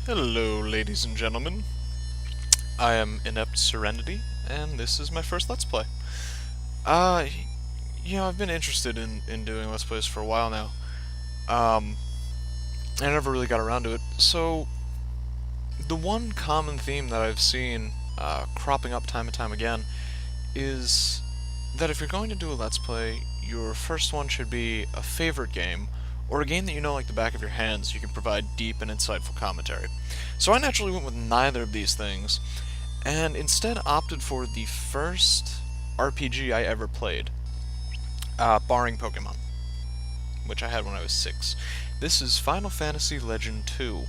Hello, ladies and gentlemen. I am IneptSerenity, and this is my first Let's Play. Uh, I've been interested in doing Let's Plays for a while now. I never really got around to it. So, the one common theme that I've seen cropping up time and time again is that if you're going to do a Let's Play, your first one should be a favorite game, or a game that you know like the back of your hand so you can provide deep and insightful commentary. So I naturally went with neither of these things, and instead opted for the first RPG I ever played, barring Pokemon, which I had when I was 6. This is Final Fantasy Legend 2,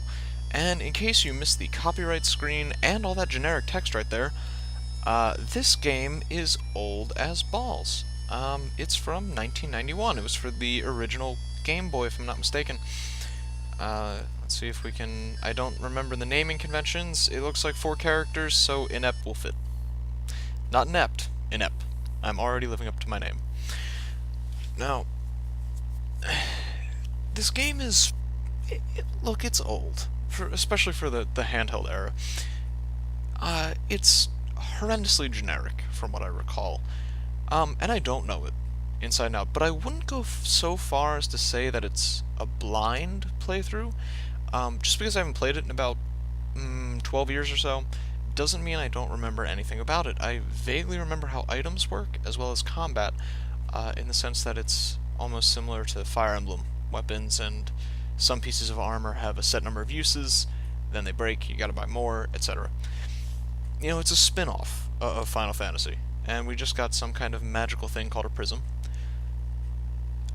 and in case you missed the copyright screen and all that generic text right there, this game is old as balls. It's from 1991. It was for the original Game Boy, if I'm not mistaken. Let's see if we can... I don't remember the naming conventions. It looks like 4 characters, so Inept will fit. Not inept, Inept. I'm already living up to my name. Now, this game is... look, it's old. Especially for the handheld era. It's horrendously generic, from what I recall. And I don't know it inside and out, but I wouldn't go so far as to say that it's a blind playthrough. Just because I haven't played it in about 12 years or so, doesn't mean I don't remember anything about it. I vaguely remember how items work, as well as combat, in the sense that it's almost similar to Fire Emblem weapons, and some pieces of armor have a set number of uses, then they break, you gotta buy more, etc. You know, it's a spin-off of Final Fantasy, and we just got some kind of magical thing called a prism.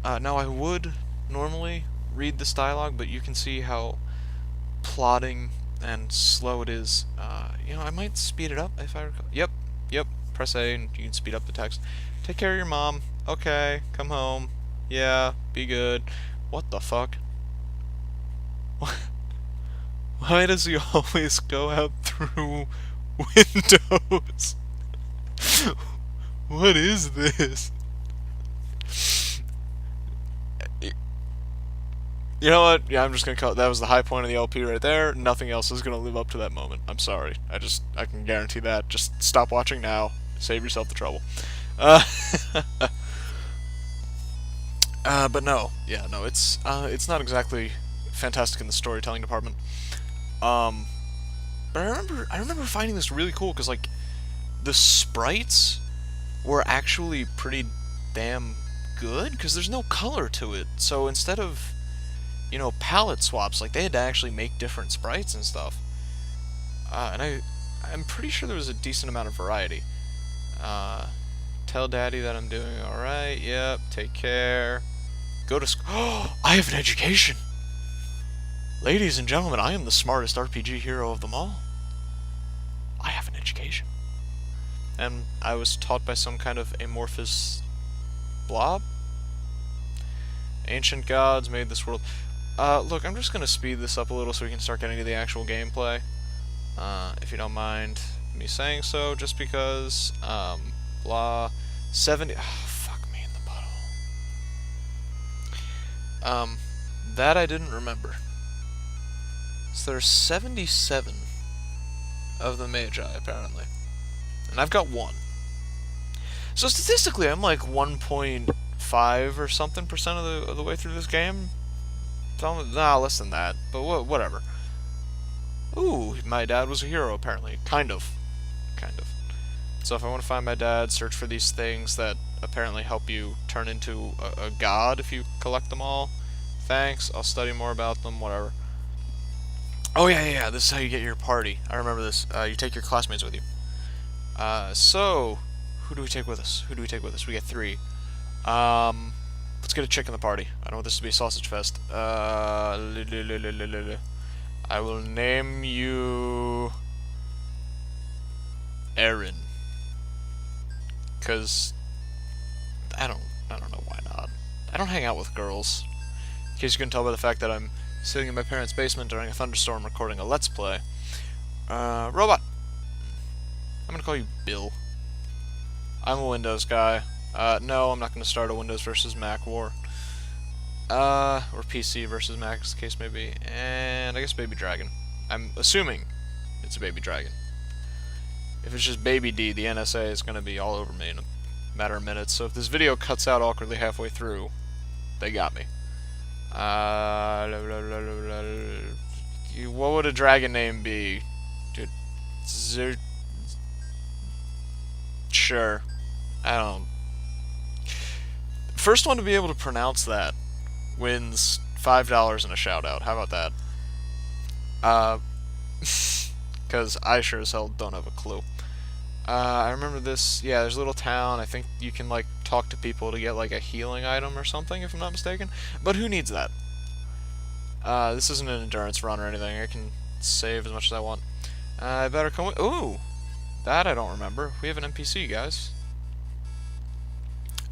Now, I would normally read this dialogue, but you can see how plodding and slow it is. I might speed it up if I recall. Yep, press A and you can speed up the text. Take care of your mom. Okay, come home. Yeah, be good. What the fuck? Why does he always go out through windows? What is this? You know what? Yeah, I'm just gonna cut. That was the high point of the LP right there. Nothing else is gonna live up to that moment. I'm sorry. I can guarantee that. Just stop watching now. Save yourself the trouble. Uh, but no, yeah, no, it's not exactly fantastic in the storytelling department. But I remember finding this really cool because like the sprites were actually pretty damn good because there's no color to it. So instead of palette swaps, like they had to actually make different sprites and stuff. And I'm pretty sure there was a decent amount of variety. Tell Daddy that I'm doing alright. Yep, take care. Go to school. Oh, I have an education! Ladies and gentlemen, I am the smartest RPG hero of them all. I have an education. And I was taught by some kind of amorphous blob? Ancient gods made this world. Look, I'm just gonna speed this up a little so we can start getting to the actual gameplay. If you don't mind me saying so, just because, blah, 70, fuck me in the butthole. That I didn't remember. So there's 77 of the Magi, apparently. And I've got 1. So statistically, I'm like 1.5 or something percent of the way through this game. Nah, less than that, but whatever. Ooh, my dad was a hero, apparently. Kind of. So if I want to find my dad, search for these things that apparently help you turn into a god if you collect them all. Thanks, I'll study more about them, whatever. Oh yeah, this is how you get your party. I remember this. You take your classmates with you. So, who do we take with us? We get 3. Let's get a chick in the party. I don't want this to be a sausage fest. I will name you Aaron. Cause I don't know why not. I don't hang out with girls. In case you can tell by the fact that I'm sitting in my parents' basement during a thunderstorm recording a Let's Play. Robot. I'm gonna call you Bill. I'm a Windows guy. No, I'm not gonna start a Windows versus Mac war. Or PC versus Mac, as the case may be. And I guess Baby Dragon. I'm assuming it's a baby dragon. If it's just baby D, the NSA is going to be all over me in a matter of minutes. So if this video cuts out awkwardly halfway through, they got me. What would a dragon name be? Dude, sure. I don't. First one to be able to pronounce that wins $5 and a shout out. How about that? Because I sure as hell don't have a clue. I remember this. Yeah, there's a little town. I think you can like talk to people to get like a healing item or something, if I'm not mistaken. But who needs that? This isn't an endurance run or anything. I can save as much as I want. I better come with. Ooh, that I don't remember. We have an NPC, guys.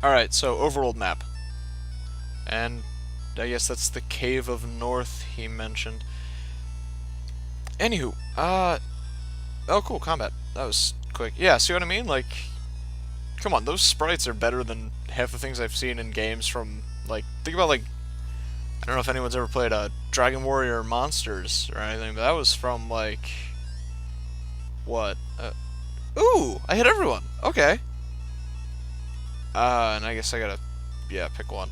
All right, so overworld map, and I guess that's the Cave of North he mentioned. Anywho, oh cool, combat. That was quick. Yeah, see what I mean? Like, come on, those sprites are better than half the things I've seen in games from, like, think about, like, I don't know if anyone's ever played Dragon Warrior Monsters or anything, but that was from, like, what? Ooh, I hit everyone. Okay. And I guess I gotta, yeah, pick one.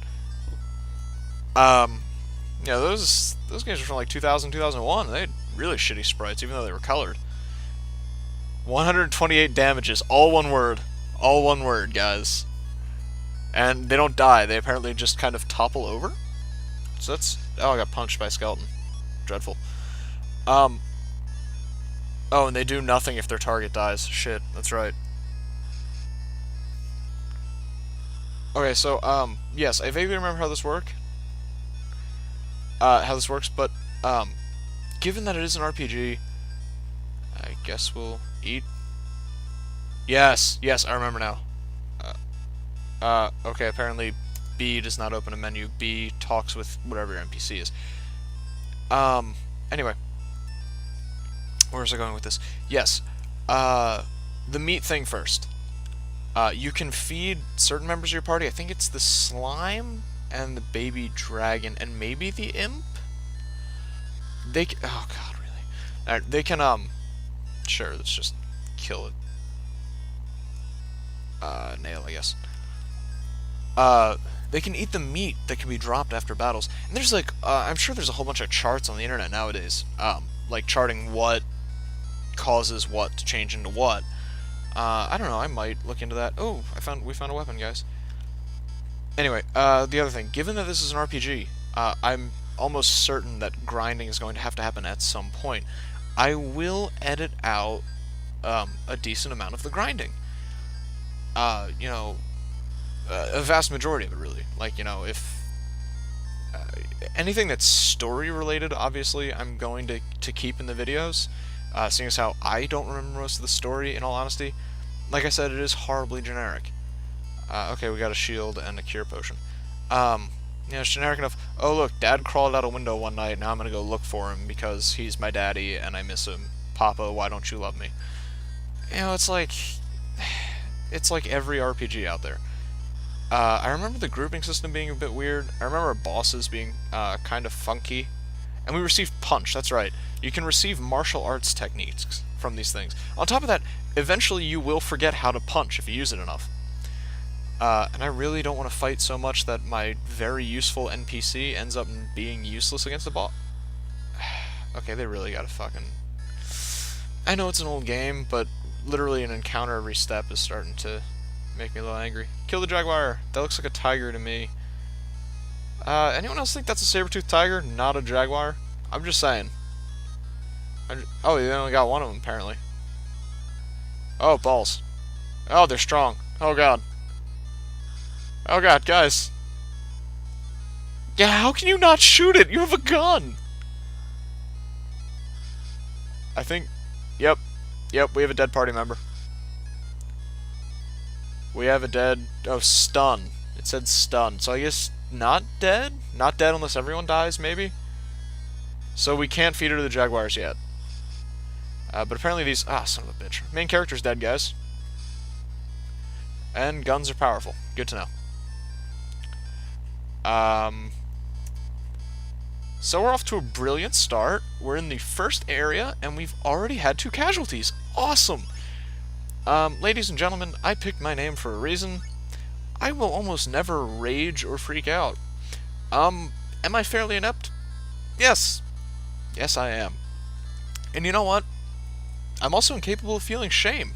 Yeah, those games were from, like, 2000, 2001. They had really shitty sprites, even though they were colored. 128 damages, all one word. All one word, guys. And they don't die, they apparently just kind of topple over. So that's... oh, I got punched by a skeleton. Dreadful. Oh, and they do nothing if their target dies. Shit, that's right. Okay, so, yes, I vaguely remember how this works, but, given that it is an RPG, I guess we'll eat. Yes, yes, I remember now. Okay, apparently B does not open a menu. B talks with whatever your NPC is. Anyway. Where was I going with this? Yes, the meat thing first. You can feed certain members of your party. I think it's the slime and the baby dragon and maybe the imp? They can, oh god, really? Alright, they can, sure, let's just kill it. Nail, I guess. They can eat the meat that can be dropped after battles. And there's like, I'm sure there's a whole bunch of charts on the internet nowadays, like charting what causes what to change into what. I don't know, I might look into that. Oh, we found a weapon, guys. Anyway, the other thing, given that this is an RPG, I'm almost certain that grinding is going to have to happen at some point. I will edit out, a decent amount of the grinding. You know, a vast majority of it, really. Like, you know, if anything that's story related, obviously, I'm going to keep in the videos, seeing as how I don't remember most of the story, in all honesty. Like I said, it is horribly generic. Okay, we got a shield and a cure potion. Yeah, it's generic enough. Oh, look, Dad crawled out a window one night, now I'm gonna go look for him because he's my daddy and I miss him. Papa, why don't you love me? You know, it's like every RPG out there. I remember the grouping system being a bit weird. I remember our bosses being kind of funky. And we received punch, that's right. You can receive martial arts techniques from these things. On top of that, eventually you will forget how to punch if you use it enough. And I really don't want to fight so much that my very useful NPC ends up being useless against the boss. Okay, they really gotta fucking... I know it's an old game, but literally an encounter every step is starting to make me a little angry. Kill the jaguar! That looks like a tiger to me. Anyone else think that's a saber-toothed tiger, not a jaguar? I'm just saying. Oh, they only got one of them, apparently. Oh, balls. Oh, they're strong. Oh, God. Oh, God, guys. Yeah, how can you not shoot it? You have a gun! I think... Yep. Yep, we have a dead party member. We have a dead... Oh, stun. It said stun. So I guess not dead? Not dead unless everyone dies, maybe? So we can't feed her to the jaguars yet. But apparently these... Ah, son of a bitch. Main character's dead, guys. And guns are powerful. Good to know. So we're off to a brilliant start. We're in the first area, and we've already had 2 casualties. Awesome! Ladies and gentlemen, I picked my name for a reason. I will almost never rage or freak out. Am I fairly inept? Yes. Yes, I am. And you know what? I'm also incapable of feeling shame.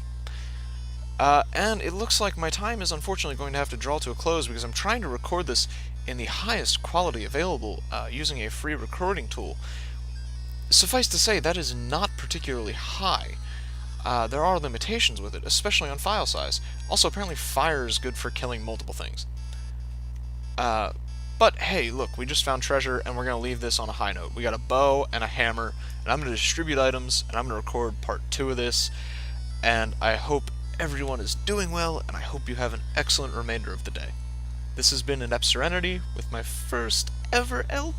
And it looks like my time is unfortunately going to have to draw to a close because I'm trying to record this in the highest quality available using a free recording tool. Suffice to say, that is not particularly high. There are limitations with it, especially on file size. Also, apparently fire is good for killing multiple things. But hey, look, we just found treasure, and we're going to leave this on a high note. We got a bow and a hammer, and I'm going to distribute items, and I'm going to record part 2 of this, and I hope everyone is doing well, and I hope you have an excellent remainder of the day. This has been IneptSerenity with my first ever LP.